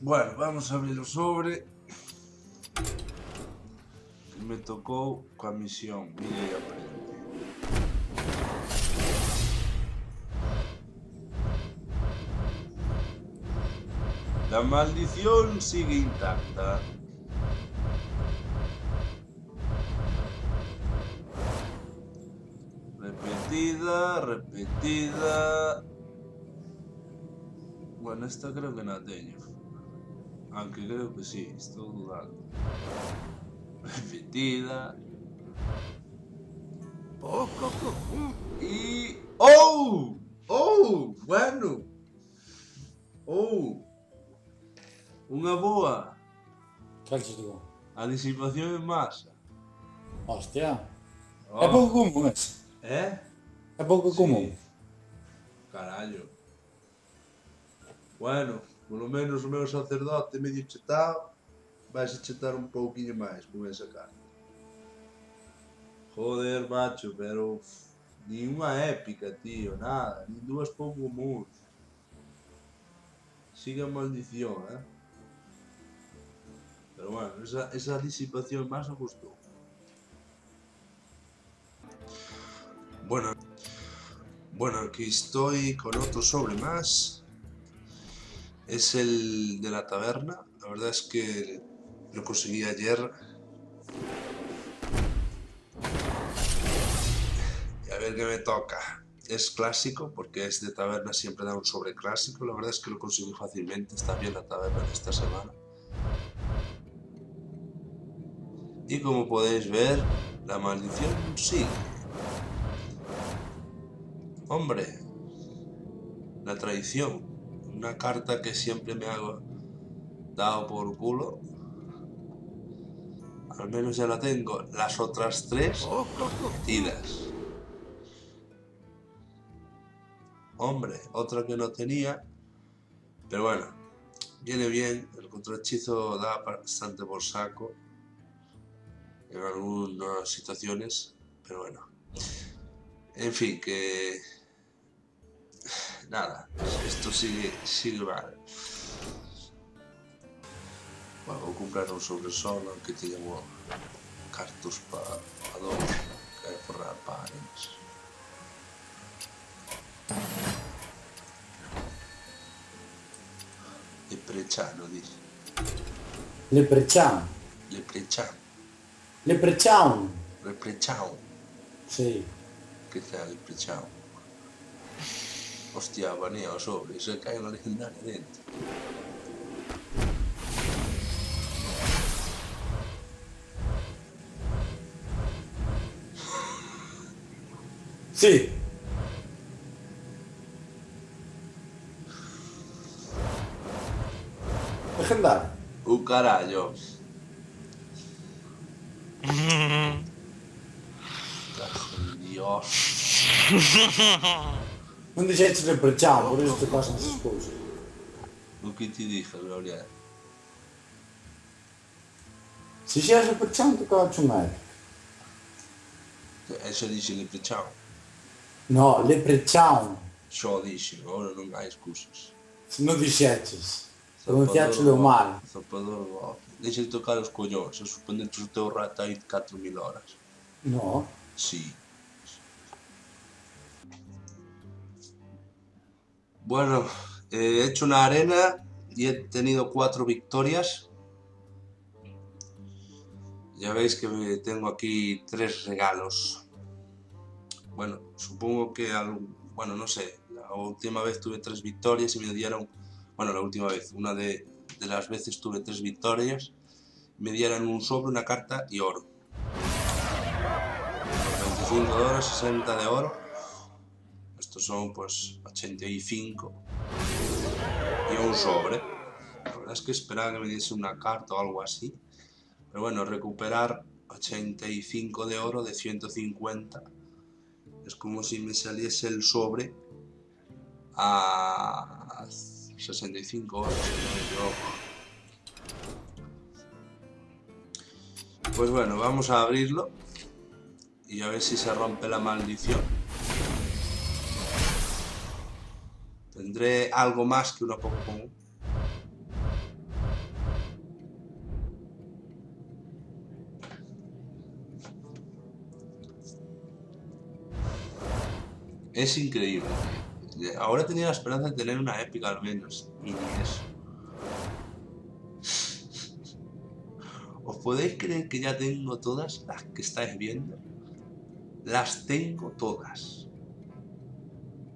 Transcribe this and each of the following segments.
Bueno, vamos a abrir o sobre que me tocou coa misión. Mira e aprende. La maldición sigue intacta. Repetida. Bueno, esta creo que non a teño. Aunque creo que sí, estou dudando. Repetida. Y... ¡Oh! ¡Oh! Bueno. ¡Oh! Unha boa. Cal che digo? A disipación en masa. Hostia. Oh. É pouco común ese. É pouco común. Carallo. Bueno, polo menos o meu sacerdote medio chetado vais a chetar un pouquiño máis con esa carta. Joder, macho, pero... Ni unha épica, tío, nada. Ni dúas pouco comuns. Sigue a maldición, Pero bueno, esa disipación más me gustó. Bueno, aquí estoy con otro sobre más. Es el de la taberna. La verdad es que lo conseguí ayer. Y a ver qué me toca. Es clásico, porque es de taberna, siempre da un sobre clásico. La verdad es que lo conseguí fácilmente. Está bien la taberna de esta semana. Y como podéis ver, la maldición sigue. Hombre, la traición. Una carta que siempre me ha dado por culo. Al menos ya la tengo. Las otras tres metidas. Hombre, otra que no tenía. Pero bueno, viene bien. El contrahechizo da bastante por saco en algunas situaciones. Pero bueno. En fin, que... Nada, esto sigue mal. Bueno, vou comprar un sobre solo que teñamos cartos para dos, que é forrar pares. Leprechano, dice. Leprechaun. Leprechano. Leprechaun. Leprechao. Sí. Que sea Leprechao. Hostia, banea o sobre, se cae unha legendaria dentro. Sí. Legendario. Carallo. Cajo en Dios. Non dixeches leprechaun, por iso te pasan esas cousas. O que te dije, Gloria? Se xeras leprechaun, te cago un médico. Eso dixe Leprechao. No, leprechaun. Xo dixe, agora non hai excusas. Se non dixeches. Pronunciáchelo mal. Zapador do ocio. Deixa de tocar os collóns, a suspender o teu rato aí 4.000 horas. No. Sí. Bueno, he hecho una arena y he tenido 4 victorias. Ya veis que tengo aquí 3 regalos. Bueno, supongo que bueno, no sé, la última vez tuve 3 victorias y me dieron, bueno, la última vez, una de las veces tuve 3 victorias, me dieron un sobre, una carta y oro. 25 de oro, 60 de oro. Estos son pues 85 y un sobre. La verdad es que esperaba que me diese una carta o algo así, pero bueno, recuperar 85 de oro de 150 es como si me saliese el sobre a 65 horas, si no me equivoco. Pues bueno, vamos a abrirlo y a ver si se rompe la maldición. Tendré algo más que una poco común. Es increíble, tío. Ahora tenía la esperanza de tener una épica al menos. Y ni eso. ¿Os podéis creer que ya tengo todas las que estáis viendo? Las tengo todas.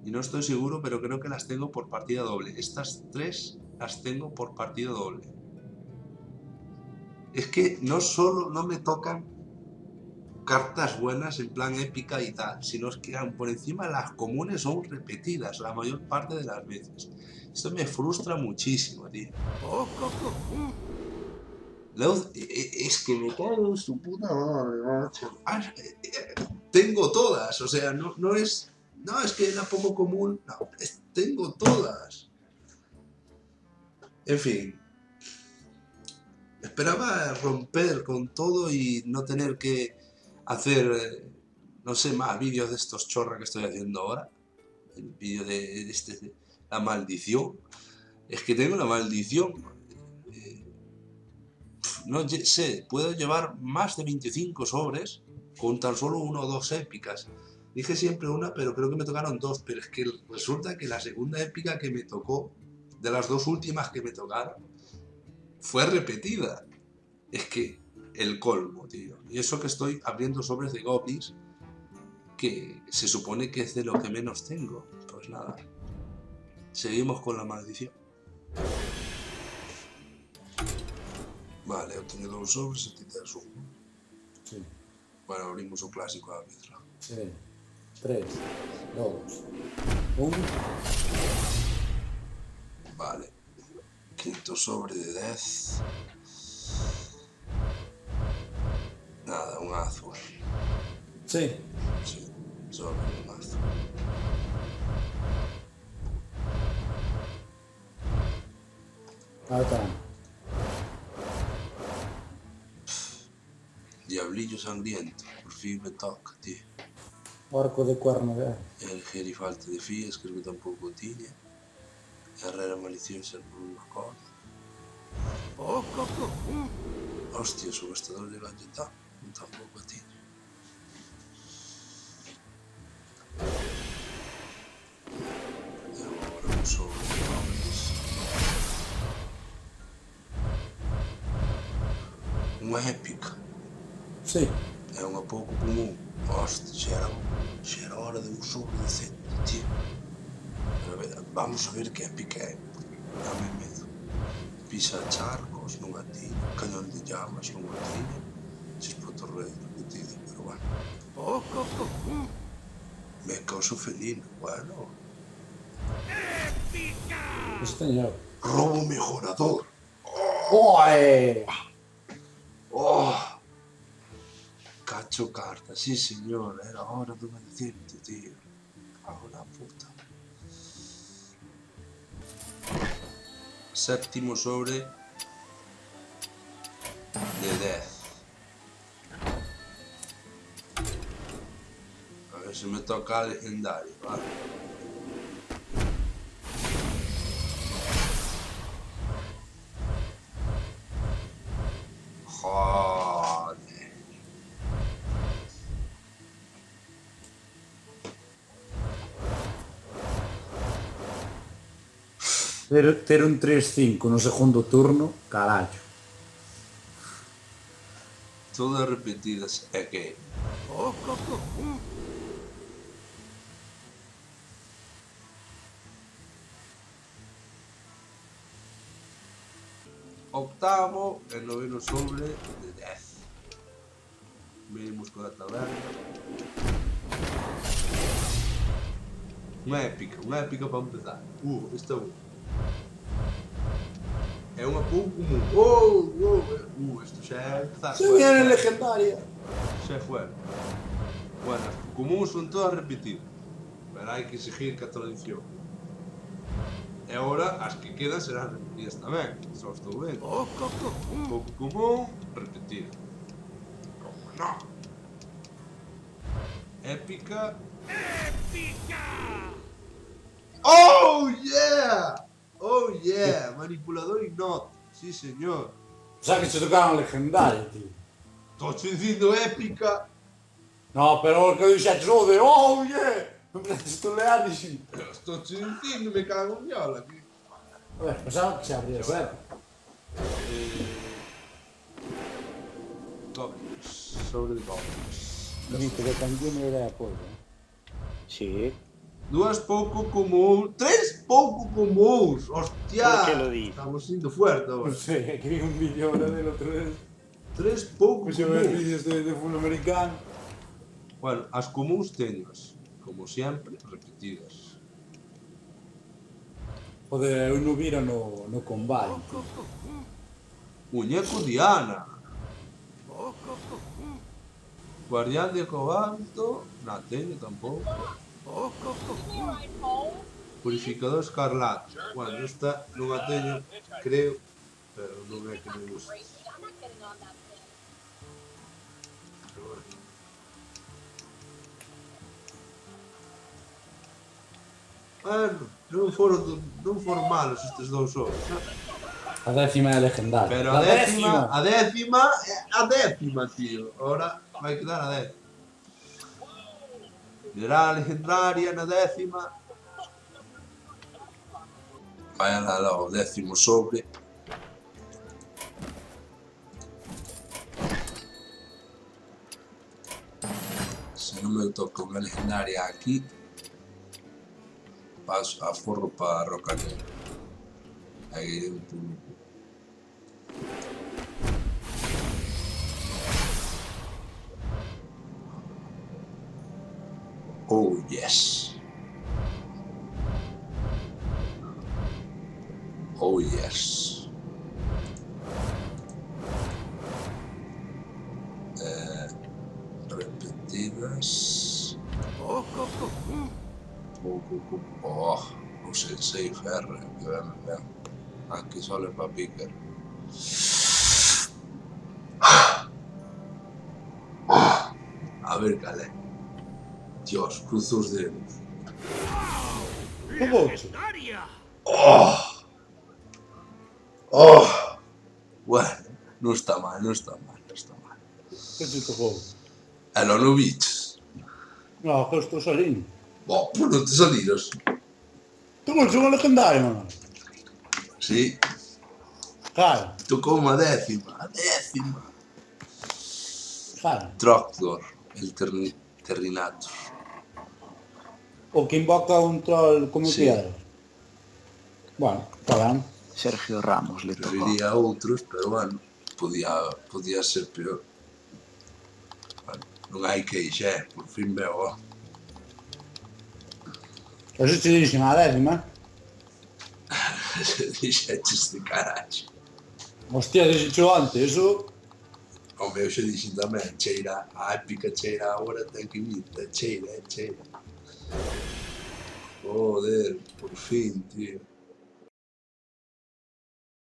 Y no estoy seguro, pero creo que las tengo por partida doble. Estas 3 las tengo por partida doble. Es que no solo no me tocan cartas buenas en plan épica y tal, sino es que por encima las comunes son repetidas la mayor parte de las veces. Esto me frustra muchísimo, tío. Es que me cago en su puta madre, macho. Tengo todas, o sea, no es... No, es que era poco común. No, tengo todas. En fin. Esperaba romper con todo y no tener que hacer, no sé, más vídeos de estos chorras que estoy haciendo ahora. El vídeo de la maldición. Es que tengo una maldición. No sé, puedo llevar más de 25 sobres con tan solo 1 o 2 épicas. Dije siempre una, pero creo que me tocaron 2. Pero es que resulta que la segunda épica que me tocó, de las 2 últimas que me tocaron, fue repetida. Es que el colmo, tío. Y eso que estoy abriendo sobres de goblins, que se supone que es de lo que menos tengo. Pues nada. Seguimos con la maldición. Vale, he obtenido un sobre, se te uno. Sí. Bueno, abrimos un clásico a la vez. Sí. 3, 2, 1. Vale. Quinto sobre de Death. Nada, un azul. Sí. Sí, sobre un azul. Ahí está. Diablillo sangriento. Por fin me toca, tío. Arco de cuerno de... El gerifalta de Fías, creo que tampoco tiene. Herrera maliciosa por una corda. Hostia, subestador de galletá. Tampoco tiene. Y ahora un sobre de goblins. Unha épica. Sí. É unha pouco común. Hostia, xa era hora de un sobre decente, tío. Pero a ver, vamos a ver que épica é. Dame medo. Pisa charcos nunha tiña, cañón de llamas nunha tiña, chispotorreo repetido, pero bueno. Me causo felino, bueno. Sí, señor. Robo mejorador. ¡Oye! Oh. Cacho carta, sí señor, era hora de unha decente, tío. Ahora puta. Séptimo sobre de Death. A ver si me toca el legendario, ¿vale? Joder. Ter un 3-5 no segundo turno, carallo. Todas repetidas, é que... Octavo e noveno sobre de Death. Venimos con a taberna. Unha épica para empezar. Esta é unha. É unha pouco común. Isto xa é empezar. Se viene legendaria. Xa é fuera. Bueno, as comuns son todas repetidas. Pero hai que seguir ca tradición. E agora as que quedan serán repetidas tamén. Só estou vendo. Pouco común, repetida. Como non? Épica. Oh yeah! Oh yeah! Manipulador ignoto. Sí, señor. O sea que se tocaron legendaria, tío. Estou dicindo épica. No, pero o que dixetes o de oh yeah! Estou leado, sí. Estou te dicindo, me cago en viola. A ver, pensaba que se abría certo. Goblins, sobre de goblins. Dice que también era de apoio. Sí. Dúas pouco común, tres pouco comuns, hostia. ¿Por qué lo dices? Estamos siendo fuerte Non ahora. sei, que vi un vídeo ahora del outro vez. Tres pouco Pois eu ver comuns. vídeos de fútbol americano. Bueno, as comuns teñas, como sempre, repetidas. Joder, eu non vira no combate. Muñeco Diana. Guardián de Cobalto, na teño tampouco. Purificador Escarlata. Bueno, esta non a teño, creo, pero non é que me guste. Pero bueno. Bueno, non foron malos estes dous xogos, non? A 10ª é legendaria. Pero A a décima, tío. Ahora vai quedar a 10. Será a legendaria na 10ª. Vai lá o 10º sobre. Se non me toca unha legendaria aquí, paso a forro para Roca Negra. Aí un pulpo. Oh yes. Oh yes. Repetidas. Oh, o Sensei Ferre, que ben. Aquí solo pa picar. A ver cal é. Dios, cruzo os dedos. Que boxe? Bueno, non está mal. Que se tocou? E non o biches. No, que estou salindo. Bom, por non te salidos. Tengo el segundo legendario, mano. Sí, Cara, tocou unha décima. A décima. cara. Trogdor, el Terrinator. O que invoca un troll como Sí. piedra. Bueno, está ben. Sergio Ramos le tocó. Preferiría outros, pero bueno, podía ser peor. Bueno, non hai queixa, por fin veo. Eso te dixen a 10ª. Dixeches de carallo. Hostia, dixo antes, eso... O meu xe dixen tamén, cheira, a épica cheira agora ten que vir, cheira. Joder, por fin, tío.